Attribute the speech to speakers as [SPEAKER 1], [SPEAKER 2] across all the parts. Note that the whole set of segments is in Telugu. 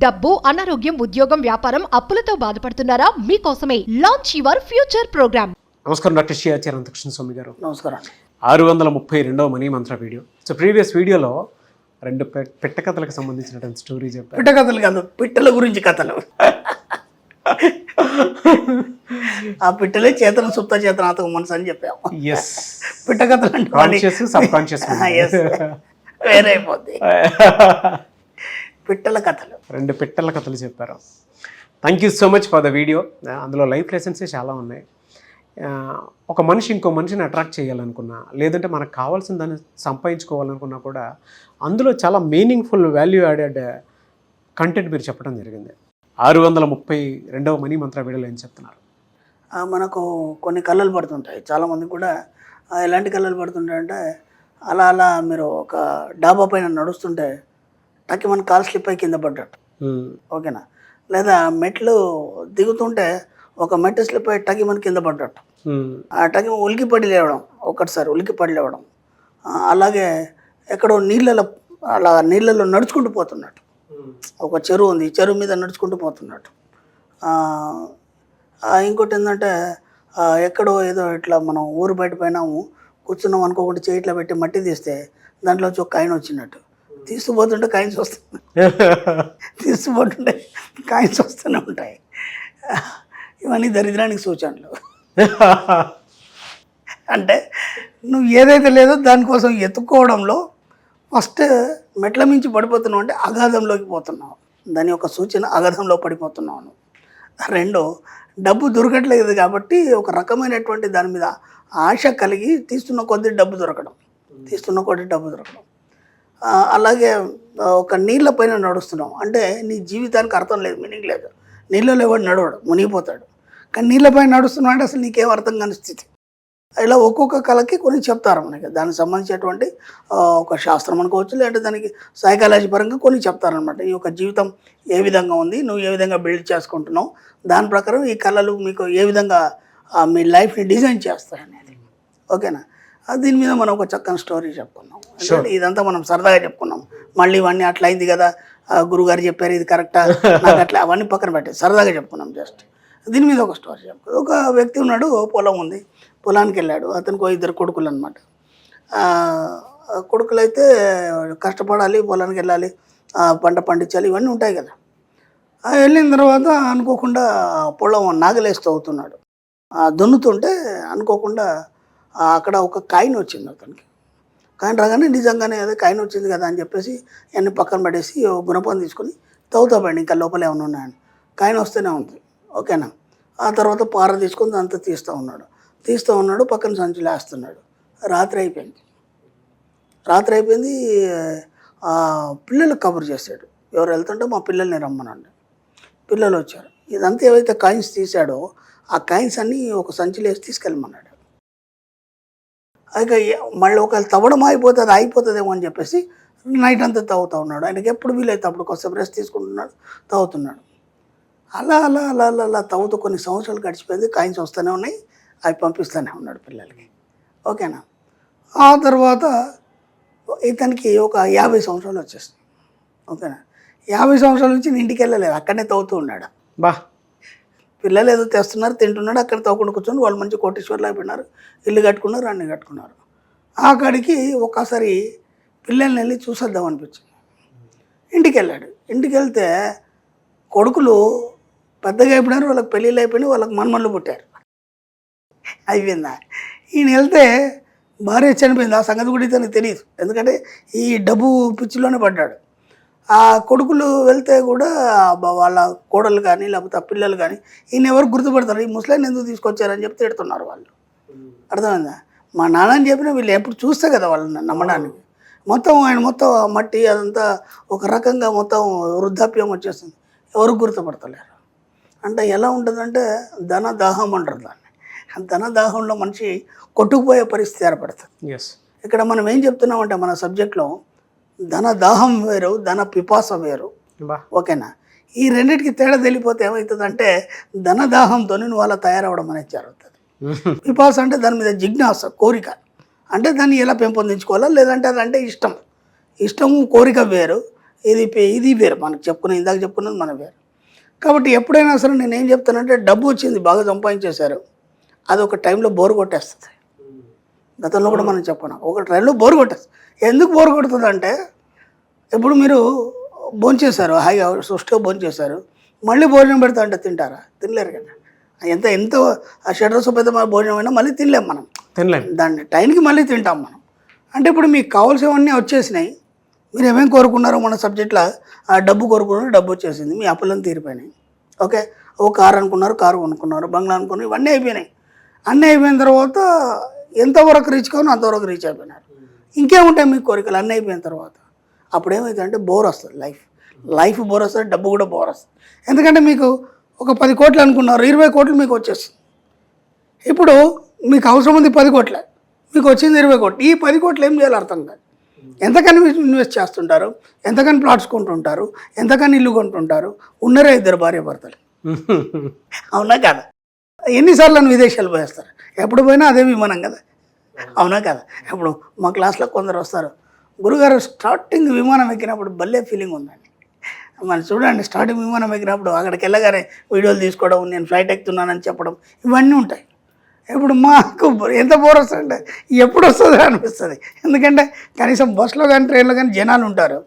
[SPEAKER 1] డబ్బు, అనారోగ్యం, ఉద్యోగం, వ్యాపారం, అప్పులతో బాధపడుతున్నారా? మీకోసమే లాంచ్ యువర్ ఫ్యూచర్ ప్రోగ్రామ్.
[SPEAKER 2] నమస్కారం డాక్టర్ శ్రీ ఆచార్య అనంతకృష్ణ స్వామి గారు.
[SPEAKER 3] నమస్కారం.
[SPEAKER 2] 632వ మనీ మంత్ర వీడియో. సో ప్రీవియస్ వీడియోలో రెండు పెట్ట కథలకు సంబంధించినటువంటి స్టోరీ చెప్పారు.
[SPEAKER 3] పిట్ట కథలు కాదు, పిట్టల గురించి కథలు. ఆ పిట్టలే చేతన సుప్త చేతనాత్మక మనసు అని చెప్పాము. పిట్ట కథలు అంటే
[SPEAKER 2] కాన్షియస్, సబ్ కాన్షియస్
[SPEAKER 3] వేరే అయిపోద్ది. పిట్టల కథలు,
[SPEAKER 2] రెండు పిట్టల కథలు చెప్పారు. Thank you so much for the video. అందులో లైఫ్ లెసన్స్ చాలా ఉన్నాయి. ఒక మనిషి ఇంకో మనిషిని అట్రాక్ట్ చేయాలనుకున్నా, లేదంటే మనకు కావాల్సిన దాన్ని సంపాదించుకోవాలనుకున్నా కూడా అందులో చాలా మీనింగ్ఫుల్ వాల్యూ యాడెడ్ కంటెంట్ మీరు చెప్పడం జరిగింది. 632వ మనీ మంత్ర వీడియోలో ఏం చెప్తున్నారు?
[SPEAKER 3] మనకు కొన్ని కళలు పడుతుంటాయి. చాలామంది కూడా ఎలాంటి కళలు పడుతుంటాయంటే, అలా అలా మీరు ఒక డాబా పైన నడుస్తుంటే టక్కి మన కాలు స్లిప్ అయి కింద పడ్డట్టు, ఓకేనా? లేదా మెట్లు దిగుతుంటే ఒక మెట్టు స్లిప్ అయ్యి టకి మన కింద పడ్డట్టు, ఆ టకి ఉలికి పడి లేవడం, ఒక్కటిసారి ఉలికి పడి లేవడం. అలాగే ఎక్కడో నీళ్ళలో నడుచుకుంటూ పోతున్నట్టు, ఒక చెరువు ఉంది, చెరువు మీద నడుచుకుంటూ పోతున్నట్టు. ఇంకోటి ఏంటంటే, ఎక్కడో ఏదో ఇట్లా మనం ఊరు బయట పోయినాము, కూర్చున్నాం అనుకోకుండా చేయిట్లో పెట్టి మట్టి తీస్తే దాంట్లో ఒక కాయిన్ వచ్చినట్టు, తీసుకుపోతుంటే కాయిన్స్ వస్తున్నాయి, తీసుకుపోతుంటే కాయిన్స్ వస్తూనే ఉంటాయి. ఇవన్నీ దరిద్రానికి సూచనలు. అంటే నువ్వు ఏదైతే లేదో దానికోసం ఎత్తుక్కోవడంలో ఫస్ట్ మెట్ల మించి పడిపోతున్నావు అంటే అగాధంలోకి పోతున్నావు. దాని యొక్క సూచన అగాధంలో పడిపోతున్నావు. రెండు, డబ్బు దొరకట్లేదు కాబట్టి ఒక రకమైనటువంటి దాని మీద ఆశ కలిగి తీస్తున్న కొద్ది డబ్బు దొరకడం. అలాగే ఒక నీళ్ళ పైన నడుస్తున్నాం అంటే నీ జీవితానికి అర్థం లేదు, మీనింగ్ లేదు. నీళ్ళలో ఎవడు నడవడు, మునిగిపోతాడు. కానీ నీళ్ళపైన నడుస్తున్నావు అంటే అసలు నీకేం అర్థం కాని స్థితి. ఇలా ఒక్కొక్క కళకి కొన్ని చెప్తారు మనకి, దానికి సంబంధించినటువంటి ఒక శాస్త్రం అనుకోవచ్చు, లేదంటే దానికి సైకాలజీ పరంగా కొన్ని చెప్తారనమాట. ఈ యొక్క జీవితం ఏ విధంగా ఉంది, నువ్వు ఏ విధంగా బిల్డ్ చేసుకుంటున్నావు, దాని ప్రకారం ఈ కళలు మీకు ఏ విధంగా మీ లైఫ్ని డిజైన్ చేస్తాయి అనేది, ఓకేనా? దీని మీద మనం ఒక చక్కని స్టోరీ చెప్పుకున్నాం. ఇదంతా మనం సరదాగా చెప్పుకున్నాం. మళ్ళీ ఇవన్నీ అట్లా అయింది కదా, గురుగారు చెప్పారు ఇది కరెక్టా, నాకు అట్లా అవన్నీ పక్కన పెట్టి సరదాగా చెప్పుకున్నాం. జస్ట్ దీని మీద ఒక స్టోరీ చెప్పుకున్నాం. ఒక వ్యక్తి ఉన్నాడు, పొలం ఉంది, పొలానికి వెళ్ళాడు. అతనికి 2 కొడుకులు అనమాట. కొడుకులైతే కష్టపడాలి, పొలానికి వెళ్ళాలి, పంట పండించాలి, ఇవన్నీ ఉంటాయి కదా. వెళ్ళిన తర్వాత అనుకోకుండా పొలం నాగలేస్తూ అవుతున్నాడు. దున్నుతుంటే అనుకోకుండా అక్కడ ఒక కాయిన్ వచ్చింది అతనికి. కాయిన్ రాగానే నిజంగానే అదే కాయిన్ వచ్చింది కదా అని చెప్పేసి అన్ని పక్కన పడేసి గుణపం తీసుకొని తవ్వుతాపండి, ఇంకా లోపల ఏమైనా ఉన్నాయని. కాయిన్ వస్తూనే ఉంది, ఓకేనా? ఆ తర్వాత పార తీసుకొని అంతా తీస్తూ ఉన్నాడు, పక్కన సంచులు వేస్తున్నాడు. రాత్రి అయిపోయింది. పిల్లలకు కబురు చేశాడు, ఎవరు వెళ్తుంటే మా పిల్లల్ని రమ్మనండి. పిల్లలు వచ్చారు. ఇదంతా ఏవైతే కాయిన్స్ తీశాడో ఆ కాయిన్స్ అన్నీ ఒక సంచిలో వేసి తీసుకెళ్ళమన్నాడు. అయితే మళ్ళీ ఒకవేళ తవ్వడం అయిపోతుందేమో అని చెప్పేసి నైట్ అంతా తవ్వుతూ ఉన్నాడు. ఆయనకి ఎప్పుడు వీలైతే అప్పుడు కొంచెం రెస్ట్ తీసుకుంటున్నాడు, తవ్వుతున్నాడు. అలా తవ్వుతూ కొన్ని సంవత్సరాలు గడిచిపోయింది. కాయిన్స్ వస్తూనే ఉన్నాయి, అవి పంపిస్తూనే ఉన్నాడు పిల్లలకి, ఓకేనా? ఆ తర్వాత ఇతనికి ఒక 50 సంవత్సరాలు వచ్చేస్తాయి, ఓకేనా? 50 సంవత్సరాల నుంచి ఇంటికి వెళ్ళలేదు, అక్కడనే తవ్వుతూ ఉన్నాడు. పిల్లలు ఏదో తెస్తున్నారు, తింటున్నాడు, అక్కడ తవ్వుకుంటూ కూర్చొని వాళ్ళు మంచి కోటీశ్వర్లు అయిపోయినారు, ఇల్లు కట్టుకున్నారు, అన్నీ కట్టుకున్నారు. అక్కడికి ఒక్కసారి పిల్లల్ని వెళ్ళి చూసేద్దాం అనిపించింది. ఇంటికి వెళ్ళాడు. ఇంటికి వెళ్తే కొడుకులు పెద్దగా అయిపోయినారు, వాళ్ళకి పెళ్ళిళ్ళు అయిపోయినాయి, వాళ్ళకి మన్మళ్ళు పుట్టారు. అయిపోయిందా? ఈయన వెళ్తే భార్య చనిపోయింది. ఆ సంగతి కూడా ఇతనికి తెలియదు, ఎందుకంటే ఈ డబ్బు పిచ్చిలోనే పడ్డాడు. ఆ కొడుకులు వెళ్తే కూడా వాళ్ళ కోడలు కానీ లేకపోతే ఆ పిల్లలు కానీ ఈయన ఎవరు గుర్తుపడతారు, ఈ ముసలాన్ని ఎందుకు తీసుకొచ్చారని చెప్పి తిడుతున్నారు వాళ్ళు. అర్థమైందా? మా నాన్నని చెప్పినా వీళ్ళు ఎప్పుడు చూస్తే కదా వాళ్ళని నమ్మడానికి. ఆయన మొత్తం మట్టి అదంతా ఒక రకంగా మొత్తం వృద్ధాప్యం వచ్చేస్తుంది, ఎవరు గుర్తుపడతలేరు. అంటే ఎలా ఉంటుందంటే ధనదాహం అంటారు దాన్ని. ధనదాహంలో మనిషి కొట్టుకుపోయే పరిస్థితి ఏర్పడుతుంది. ఇక్కడ మనం ఏం చెప్తున్నామంటే మన సబ్జెక్ట్లో ధనదాహం వేరు, ధన పిపాస వేరు, ఓకేనా? ఈ రెండింటికి తేడా తెలిపోతే ఏమవుతుందంటే ధనదాహంతో నువ్వు అలా తయారవడం అనేది జరుగుతుంది. పిపాస అంటే దాని మీద జిజ్ఞాస, కోరిక, అంటే దాన్ని ఎలా పెంపొందించుకోవాలా, లేదంటే అదంటే ఇష్టము కోరిక వేరు. ఇది వేరు, మనకు ఇందాక చెప్పుకున్నది మన వేరు. కాబట్టి ఎప్పుడైనా సరే నేను ఏం చెప్తానంటే, డబ్బు వచ్చింది, బాగా సంపాదించేశారు, అది ఒక టైంలో బోరు కొట్టేస్తుంది. గతంలో కూడా మనం చెప్పాను, ఒక టైంలో బోరు కొట్టేస్తుంది. ఎందుకు బోరు కొడుతుంది అంటే, ఇప్పుడు మీరు భోంచేశారు, హాయిగా సుష్టిగా భోంచేశారు, మళ్ళీ భోజనం పెడతా అంటే తింటారా? తినలేరు కదా. ఎంత షడ్రస పెద్ద భోజనం అయినా మళ్ళీ తినలేం మనం, దాన్ని టైంకి మళ్ళీ తింటాం మనం. అంటే ఇప్పుడు మీకు కావాల్సినవన్నీ వచ్చేసినాయి, మీరు ఏమేమి కోరుకున్నారో మన సబ్జెక్ట్లో డబ్బు కోరుకున్నారు, డబ్బు వచ్చేసింది, మీ అప్పులను తీరిపోయినాయి. ఓకే, ఓ కారు అనుకున్నారు, కారు కొనుక్కున్నారు, బంగ్లా అనుకున్నారు, ఇవన్నీ అయిపోయినాయి. అన్నీ అయిపోయిన తర్వాత ఎంతవరకు రీచ్ కావాలో అంతవరకు రీచ్ అయిపోయినారు. ఇంకేముంటాయి మీకు కోరికలు? అన్నీ అయిపోయిన తర్వాత అప్పుడు ఏమవుతుందంటే బోర్ వస్తుంది, లైఫ్ బోర్ వస్తుంది, డబ్బు కూడా బోర్ వస్తుంది. ఎందుకంటే మీకు ఒక 10 కోట్లు అనుకున్నారు, 20 కోట్లు మీకు వచ్చేస్తుంది. ఇప్పుడు మీకు అవసరం ఉంది 10 కోట్లే, మీకు వచ్చింది 20 కోట్లు. ఈ 10 కోట్లు ఏం చేయాలో అర్థం కాదు. ఎంతకని ఇన్వెస్ట్ చేస్తుంటారు, ఎంతకని ప్లాట్స్ కొంటుంటారు, ఎంతకని ఇల్లు కొంటుంటారు, ఉన్నరే 2 భార్య భర్తలు. అవునా కదా? ఎన్నిసార్లు విదేశాలు పోయేస్తారు, ఎప్పుడు పోయినా అదే విమానం కదా, అవునా కదా? ఇప్పుడు మా క్లాస్లో కొందరు వస్తారు, గురుగారు స్టార్టింగ్ విమానం ఎక్కినప్పుడు భలే ఫీలింగ్ ఉందండి. మనం చూడండి, స్టార్టింగ్ విమానం ఎక్కినప్పుడు అక్కడికి వెళ్ళగానే వీడియోలు తీసుకోవడం, నేను ఫ్లైట్ ఎక్కుతున్నానని చెప్పడం, ఇవన్నీ ఉంటాయి. ఇప్పుడు మాకు ఎంత బోర్ వస్తుందంటే ఎప్పుడు వస్తుందో అనిపిస్తుంది. ఎందుకంటే కనీసం బస్సులో కానీ ట్రైన్లో కానీ జనాలు ఉంటారు,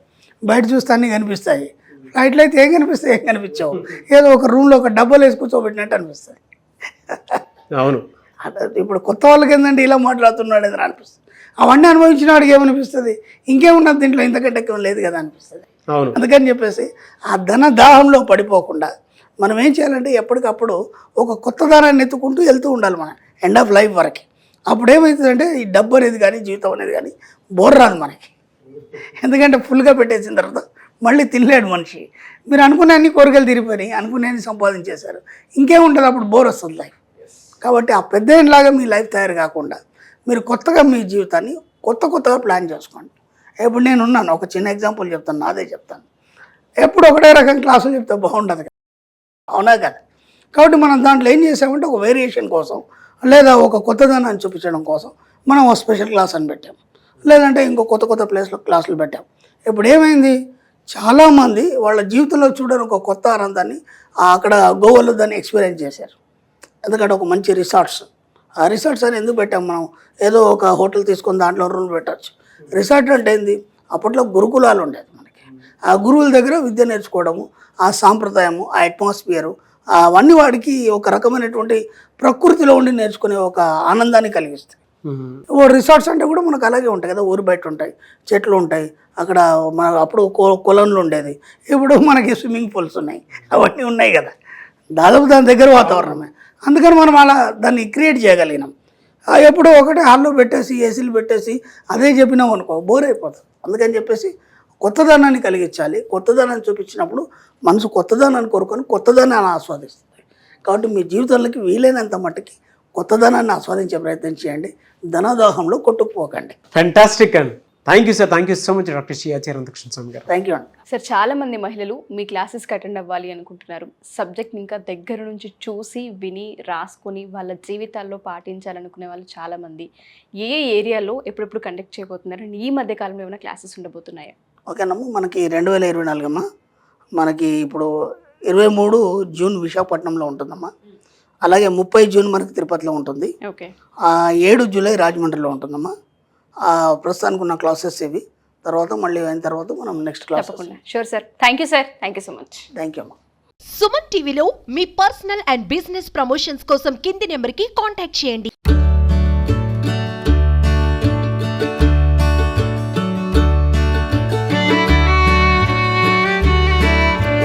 [SPEAKER 3] బయట చూస్తే అన్నీ కనిపిస్తాయి. ఫ్లైట్లో అయితే ఏం కనిపిస్తాయి? ఏం కనిపించవు, ఏదో ఒక రూమ్లో ఒక డబ్బాలు వేసి కూర్చోబెట్టినట్టు అనిపిస్తుంది. అవును, ఇప్పుడు కొత్త వాళ్ళకి ఏంటంటే ఇలా మాట్లాడుతున్నాడు ఏదో అనిపిస్తుంది. అవన్నీ అనుభవించిన వాడికి ఏమనిపిస్తుంది? ఇంకేమున్నది దీంట్లో, ఇంతకంటే ఎక్కువ లేదు కదా అనిపిస్తుంది. అందుకని చెప్పేసి ఆ ధన దాహంలో పడిపోకుండా మనం ఏం చేయాలంటే, ఎప్పటికప్పుడు ఒక కొత్త దానాన్ని ఎత్తుకుంటూ వెళ్తూ ఉండాలి మనం ఎండ్ ఆఫ్ లైఫ్ వరకు. అప్పుడు ఏమవుతుందంటే ఈ డబ్బు అనేది కానీ జీవితం అనేది కానీ బోర్ రాదు మనకి. ఎందుకంటే ఫుల్గా పెట్టేసిన తర్వాత మళ్ళీ తినలేడు మనిషి. మీరు అనుకునే అన్ని కోరికలు తీరిపోయినాయి, అనుకునే అన్ని సంపాదించేశారు, ఇంకేముంటుంది, అప్పుడు బోర్ వస్తుంది లైఫ్. కాబట్టి ఆ పెద్ద లాగా మీ లైఫ్ తయారు కాకుండా మీరు కొత్తగా మీ జీవితాన్ని కొత్తగా ప్లాన్ చేసుకోండి. ఇప్పుడు నేను ఉన్నాను, ఒక చిన్న ఎగ్జాంపుల్ చెప్తాను, నాదే చెప్తాను. ఎప్పుడు ఒకటే రకం క్లాసులు చెప్తే బాగుండదు కదా, అవునా కదా? కాబట్టి మనం దాంట్లో ఏం చేసామంటే, ఒక వేరియేషన్ కోసం లేదా ఒక కొత్తదనాన్ని చూపించడం కోసం మనం ఒక స్పెషల్ క్లాస్ అని పెట్టాం, లేదంటే ఇంకో కొత్త ప్లేస్లో క్లాసులు పెట్టాం. ఇప్పుడు ఏమైంది, చాలామంది వాళ్ళ జీవితంలో చూడని ఒక కొత్త ఆనందాన్ని అక్కడ గోవాలో దాన్ని ఎక్స్పీరియన్స్ చేశారు. ఎందుకంటే ఒక మంచి రిసార్ట్స్, ఆ రిసార్ట్స్ అని ఎందుకు పెట్టాం మనం? ఏదో ఒక హోటల్ తీసుకొని దాంట్లో రూమ్ పెట్టచ్చు. రిసార్ట్ అంటే ఏంది, అప్పట్లో గురుకులాలు ఉండేది మనకి. ఆ గురువుల దగ్గర విద్య నేర్చుకోవడము, ఆ సాంప్రదాయము, ఆ అట్మాస్ఫియరు, అవన్నీ వాడికి ఒక రకమైనటువంటి ప్రకృతిలో ఉండి నేర్చుకునే ఒక ఆనందాన్ని కలిగిస్తాయి. ఓ రిసార్ట్స్ అంటే కూడా మనకు అలాగే ఉంటాయి కదా, ఊరు బయట ఉంటాయి, చెట్లు ఉంటాయి, అక్కడ మన అప్పుడు కొలంలు ఉండేది, ఇప్పుడు మనకి స్విమ్మింగ్ పూల్స్ ఉన్నాయి, అవన్నీ ఉన్నాయి కదా, దాదాపు దాని దగ్గర వాతావరణమే. అందుకని మనం అలా దాన్ని క్రియేట్ చేయగలిగినాం. ఎప్పుడో ఒకటే హాల్లో పెట్టేసి ఏసీలు పెట్టేసి అదే చెప్పినాం అనుకో, బోర్ అయిపోతుంది. అందుకని చెప్పేసి కొత్తదనాన్ని కలిగించాలి. కొత్తదనాన్ని చూపించినప్పుడు మనసు కొత్తదనాన్ని కోరుకొని కొత్తదనాన్ని ఆస్వాదిస్తుంది. కాబట్టి మీ జీవితంలోకి వీలైనంత మట్టుకి కొత్తదనాన్ని ఆస్వాదించే ప్రయత్నం చేయండి, ధనదాహంలో కొట్టుకుపోకండి.
[SPEAKER 2] ఫ్యాంటాస్టిక్ అండి. Thank you sir, thank you so much doctor Shri Acharya Anantakrishna Swami గారు.
[SPEAKER 3] థ్యాంక్ యూ అండి.
[SPEAKER 4] సార్, చాలామంది మహిళలు మీ క్లాసెస్కి అటెండ్ అవ్వాలి అనుకుంటున్నారు, సబ్జెక్ట్ని ఇంకా దగ్గర నుంచి చూసి విని రాసుకొని వాళ్ళ జీవితాల్లో పాటించాలనుకునే వాళ్ళు చాలామంది ఏ ఏరియాలో ఎప్పుడెప్పుడు కండక్ట్ చేయబోతున్నారు, ఈ మధ్య కాలంలో ఏమైనా క్లాసెస్ ఉండబోతున్నాయా?
[SPEAKER 3] ఓకేనమ్మా, మనకి 2024 అమ్మా, మనకి ఇప్పుడు 23 జూన్ విశాఖపట్నంలో ఉంటుందమ్మా, అలాగే 30 జూన్ మనకి తిరుపతిలో ఉంటుంది,
[SPEAKER 4] ఓకే,
[SPEAKER 3] 7 జూలై రాజమండ్రిలో ఉంటుందమ్మా. ప్రస్తుతానికి ఉన్న క్లాసెస్ ఇవి. తర్వాత మళ్ళీ అయిన తర్వాత మనం next class.
[SPEAKER 4] Sure sir, thank you sir, thank you so much.
[SPEAKER 3] Thank you అమ్మా.
[SPEAKER 1] సుమన్ టీవీలో మీ పర్సనల్ అండ్ బిజినెస్ ప్రమోషన్స్ కోసం కింది నెంబర్కి కాంటాక్ట్ చేయండి.